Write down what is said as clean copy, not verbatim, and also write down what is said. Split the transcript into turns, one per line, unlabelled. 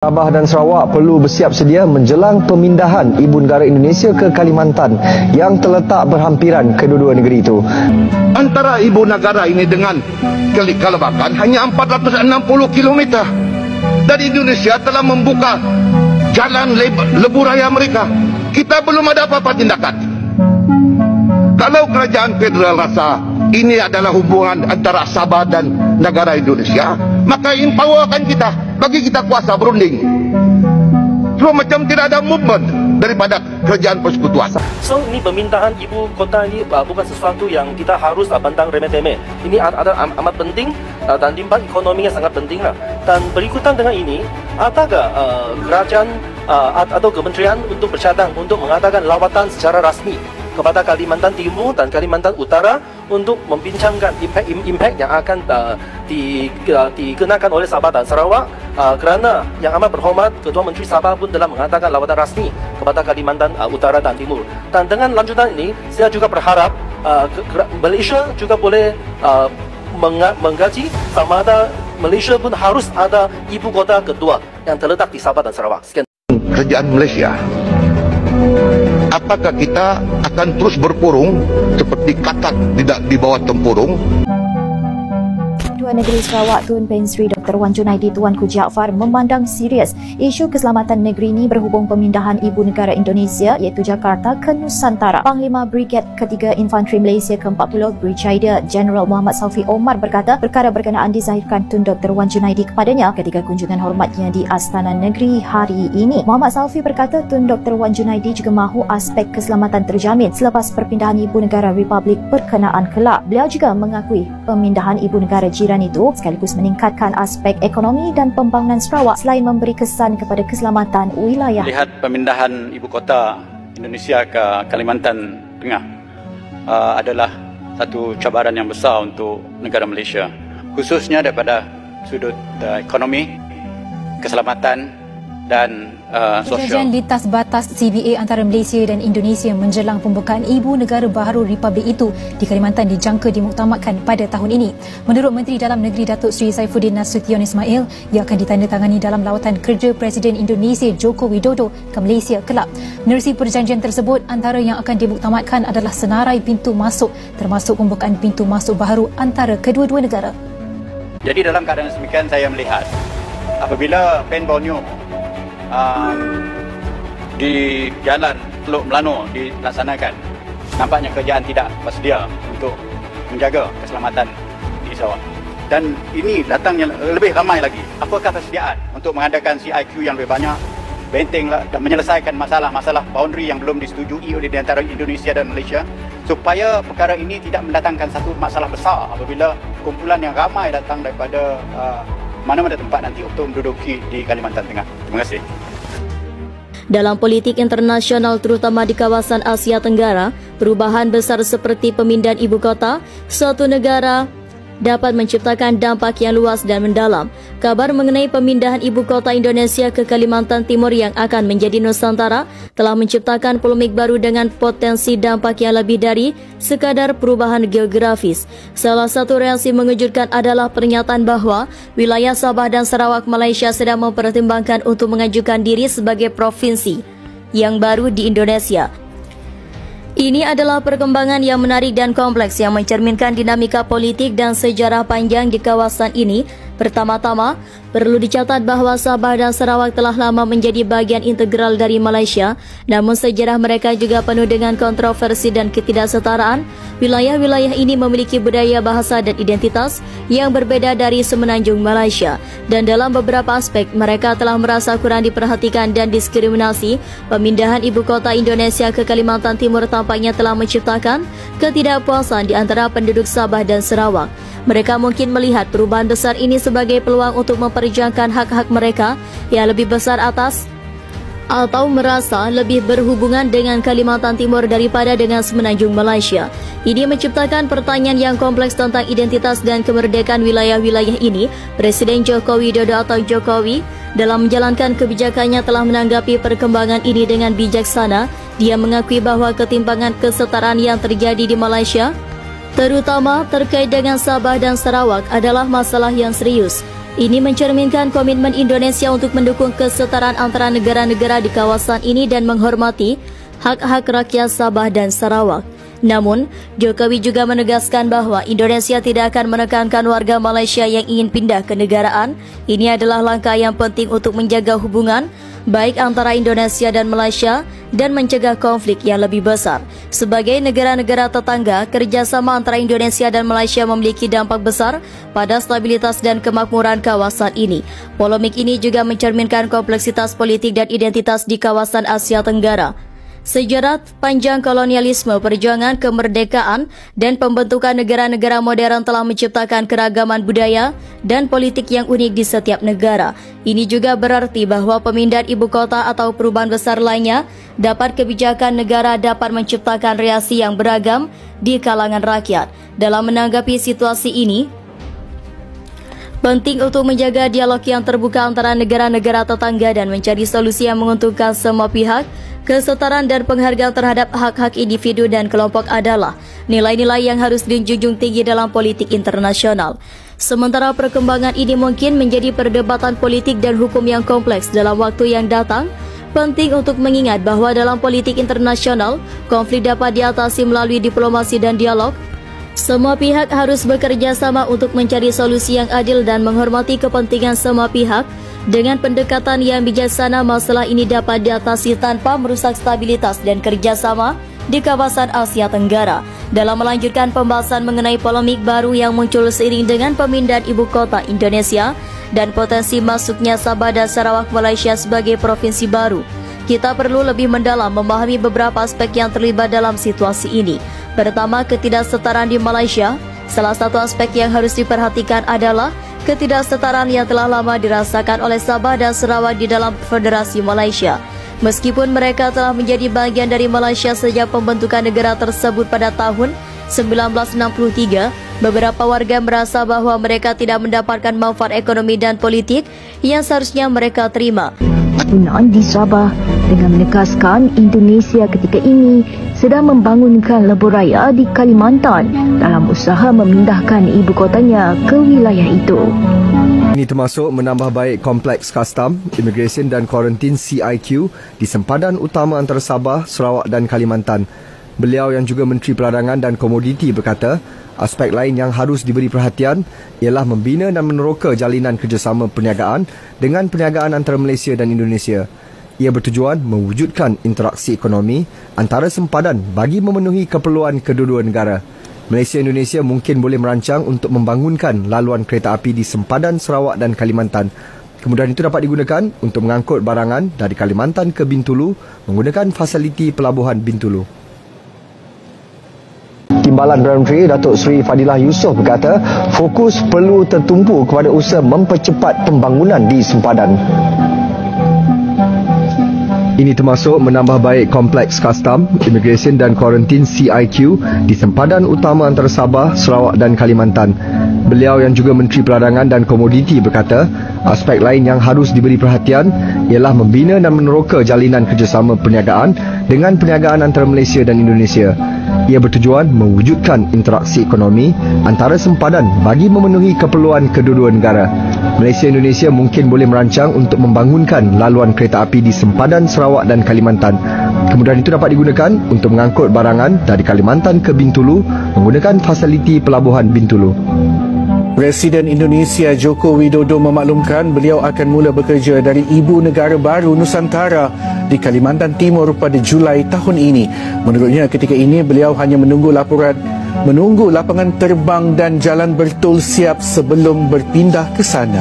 Sabah dan Sarawak perlu bersiap sedia menjelang pemindahan Ibu Negara Indonesia ke Kalimantan yang terletak berhampiran kedua-dua negeri itu.
Antara Ibu Negara ini dengan Kalimantan hanya 460 km. Dan Indonesia telah membuka jalan lebuh raya mereka. Kita belum ada apa-apa tindakan. Kalau kerajaan federal rasa ini adalah hubungan antara Sabah dan negara Indonesia, maka empowerkan kita, bagi kita kuasa berunding. So macam tidak ada movement daripada kerajaan persekutuan.
So ini pemindahan ibu kota ini bukan sesuatu yang kita harus pandang remeh-temeh. Ini adalah amat penting dan limbah ekonominya sangat penting lah. Dan berikutan dengan ini, adakah kerajaan atau kementerian untuk bercadang untuk mengadakan lawatan secara rasmi kepada Kalimantan Timur dan Kalimantan Utara untuk membincangkan impact yang akan dikenakan oleh Sabah dan Sarawak, kerana yang amat berhormat Ketua Menteri Sabah pun telah mengatakan lawatan rasmi kepada Kalimantan Utara dan Timur. Dan dengan lanjutan ini, saya juga berharap Malaysia juga boleh menggaji sama ada Malaysia pun harus ada ibu kota kedua yang terletak di Sabah dan Sarawak. Sekian.
Kerajaan Malaysia, apakah kita akan terus berpurung seperti katak tidak di bawah tempurung?
Ketua Negeri Sarawak Tun Pen Sri Dr. Wan Junaidi Tuanku Jaafar memandang serius isu keselamatan negeri ini berhubung pemindahan Ibu Negara Indonesia iaitu Jakarta ke Nusantara. Panglima Brigade Ketiga Infanteri Malaysia ke-40 Brigadier General Muhammad Saufi Omar berkata perkara berkenaan dizahirkan Tun Dr. Wan Junaidi kepadanya ketika kunjungan hormatnya di Astana Negeri hari ini. Muhammad Saufi berkata Tun Dr. Wan Junaidi juga mahu aspek keselamatan terjamin selepas perpindahan Ibu Negara Republik berkenaan kelak. Beliau juga mengakui pemindahan Ibu Negara jiran itu sekaligus meningkatkan aspek ekonomi dan pembangunan Sarawak selain memberi kesan kepada keselamatan wilayah.
Lihat pemindahan ibu kota Indonesia ke Kalimantan Tengah adalah satu cabaran yang besar untuk negara Malaysia, khususnya daripada sudut ekonomi, keselamatan dan sosial.
Perjanjian lintas batas CBA antara Malaysia dan Indonesia menjelang pembukaan Ibu Negara Baharu Republik itu di Kalimantan dijangka dimuktamadkan pada tahun ini. Menurut Menteri Dalam Negeri Datuk Seri Saifuddin Nasution Ismail, ia akan ditandatangani dalam lawatan kerja Presiden Indonesia Joko Widodo ke Malaysia kelak. Menerusi perjanjian tersebut, antara yang akan dimuktamadkan adalah senarai pintu masuk termasuk pembukaan pintu masuk baharu antara kedua-dua negara.
Jadi dalam keadaan demikian saya melihat apabila PEN Borneo di jalan Teluk Melano dilaksanakan, nampaknya kerajaan tidak bersedia untuk menjaga keselamatan di Sarawak. Dan ini datangnya lebih ramai lagi. Apakah persediaan untuk mengadakan CIQ yang lebih banyak, bentenglah dan menyelesaikan masalah-masalah boundary yang belum disetujui oleh di antara Indonesia dan Malaysia, supaya perkara ini tidak mendatangkan satu masalah besar apabila kumpulan yang ramai datang daripada mana-mana tempat nanti untuk menduduki di Kalimantan Tengah. Terima kasih.
Dalam politik internasional terutama di kawasan Asia Tenggara, perubahan besar seperti pemindahan ibu kota suatu negara dapat menciptakan dampak yang luas dan mendalam. Kabar mengenai pemindahan ibu kota Indonesia ke Kalimantan Timur yang akan menjadi Nusantara telah menciptakan polemik baru dengan potensi dampak yang lebih dari sekadar perubahan geografis. Salah satu reaksi mengejutkan adalah pernyataan bahwa wilayah Sabah dan Sarawak Malaysia sedang mempertimbangkan untuk mengajukan diri sebagai provinsi yang baru di Indonesia. Ini adalah perkembangan yang menarik dan kompleks yang mencerminkan dinamika politik dan sejarah panjang di kawasan ini. Pertama-tama, perlu dicatat bahawa Sabah dan Sarawak telah lama menjadi bahagian integral dari Malaysia, namun sejarah mereka juga penuh dengan kontroversi dan ketidaksetaraan. Wilayah-wilayah ini memiliki budaya, bahasa dan identitas yang berbeda dari semenanjung Malaysia, dan dalam beberapa aspek mereka telah merasa kurang diperhatikan dan diskriminasi. Pemindahan ibu kota Indonesia ke Kalimantan Timur tampaknya telah menciptakan ketidakpuasan di antara penduduk Sabah dan Sarawak. Mereka mungkin melihat perubahan besar ini sebagai peluang untuk memperjuangkan hak-hak mereka yang lebih besar atas atau merasa lebih berhubungan dengan Kalimantan Timur daripada dengan semenanjung Malaysia. Ini menciptakan pertanyaan yang kompleks tentang identitas dan kemerdekaan wilayah-wilayah ini. Presiden Joko Widodo atau Jokowi dalam menjalankan kebijakannya telah menanggapi perkembangan ini dengan bijaksana. Dia mengakui bahawa ketimpangan kesetaraan yang terjadi di Malaysia, terutama terkait dengan Sabah dan Sarawak, adalah masalah yang serius. Ini mencerminkan komitmen Indonesia untuk mendukung kesetaraan antara negara-negara di kawasan ini dan menghormati hak-hak rakyat Sabah dan Sarawak. Namun, Jokowi juga menegaskan bahwa Indonesia tidak akan menekankan warga Malaysia yang ingin pindah ke negaraan. Ini adalah langkah yang penting untuk menjaga hubungan baik antara Indonesia dan Malaysia dan mencegah konflik yang lebih besar. Sebagai negara-negara tetangga, kerjasama antara Indonesia dan Malaysia memiliki dampak besar pada stabilitas dan kemakmuran kawasan ini. Polemik ini juga mencerminkan kompleksitas politik dan identitas di kawasan Asia Tenggara. Sejarah panjang kolonialisme, perjuangan kemerdekaan dan pembentukan negara-negara modern telah menciptakan keragaman budaya dan politik yang unik di setiap negara. Ini juga berarti bahwa pemindahan ibu kota atau perubahan besar lainnya dapat kebijakan negara dapat menciptakan reaksi yang beragam di kalangan rakyat. Dalam menanggapi situasi ini, penting untuk menjaga dialog yang terbuka antara negara-negara tetangga dan mencari solusi yang menguntungkan semua pihak. Kesetaraan dan penghargaan terhadap hak-hak individu dan kelompok adalah nilai-nilai yang harus dijunjung tinggi dalam politik internasional. Sementara perkembangan ini mungkin menjadi perdebatan politik dan hukum yang kompleks dalam waktu yang datang, penting untuk mengingat bahwa dalam politik internasional, konflik dapat diatasi melalui diplomasi dan dialog. Semua pihak harus bekerja sama untuk mencari solusi yang adil dan menghormati kepentingan semua pihak. Dengan pendekatan yang bijaksana, masalah ini dapat diatasi tanpa merusak stabilitas dan kerjasama di kawasan Asia Tenggara. Dalam melanjutkan pembahasan mengenai polemik baru yang muncul seiring dengan pemindahan ibu kota Indonesia dan potensi masuknya Sabah dan Sarawak Malaysia sebagai provinsi baru, kita perlu lebih mendalam memahami beberapa aspek yang terlibat dalam situasi ini. Pertama, ketidaksetaraan di Malaysia. Salah satu aspek yang harus diperhatikan adalah ketidaksetaraan yang telah lama dirasakan oleh Sabah dan Sarawak di dalam Federasi Malaysia. Meskipun mereka telah menjadi bagian dari Malaysia sejak pembentukan negara tersebut pada tahun 1963, beberapa warga merasa bahwa mereka tidak mendapatkan manfaat ekonomi dan politik yang seharusnya mereka terima.
Penggunaan di Sabah dengan menegaskan Indonesia ketika ini sedang membangunkan lebuhraya di Kalimantan dalam usaha memindahkan ibu kotanya ke wilayah itu.
Ini termasuk menambah baik kompleks custom, immigration dan kuarantin CIQ di sempadan utama antara Sabah, Sarawak dan Kalimantan. Beliau yang juga Menteri Perdagangan dan Komoditi berkata, aspek lain yang harus diberi perhatian ialah membina dan meneroka jalinan kerjasama perniagaan dengan perniagaan antara Malaysia dan Indonesia. Ia bertujuan mewujudkan interaksi ekonomi antara sempadan bagi memenuhi keperluan kedua-dua negara. Malaysia-Indonesia mungkin boleh merancang untuk membangunkan laluan kereta api di sempadan Sarawak dan Kalimantan. Kemudahan itu dapat digunakan untuk mengangkut barangan dari Kalimantan ke Bintulu menggunakan fasiliti pelabuhan Bintulu. Timbalan Perdana Menteri Datuk Seri Fadilah Yusof berkata, fokus perlu tertumpu kepada usaha mempercepat pembangunan di sempadan. Ini termasuk menambah baik kompleks custom, immigration dan kuarantin CIQ di sempadan utama antara Sabah, Sarawak dan Kalimantan. Beliau yang juga Menteri Perdagangan dan Komoditi berkata, aspek lain yang harus diberi perhatian ialah membina dan meneroka jalinan kerjasama perniagaan dengan perniagaan antara Malaysia dan Indonesia. Ia bertujuan mewujudkan interaksi ekonomi antara sempadan bagi memenuhi keperluan kedua-dua negara. Malaysia-Indonesia mungkin boleh merancang untuk membangunkan laluan kereta api di sempadan Sarawak dan Kalimantan. Kemudahan itu dapat digunakan untuk mengangkut barangan dari Kalimantan ke Bintulu menggunakan fasiliti pelabuhan Bintulu.
Presiden Indonesia Joko Widodo memaklumkan beliau akan mula bekerja dari ibu negara baru Nusantara di Kalimantan Timur pada Julai tahun ini. Menurutnya ketika ini beliau hanya menunggu lapangan terbang dan jalan bertol siap sebelum berpindah ke sana.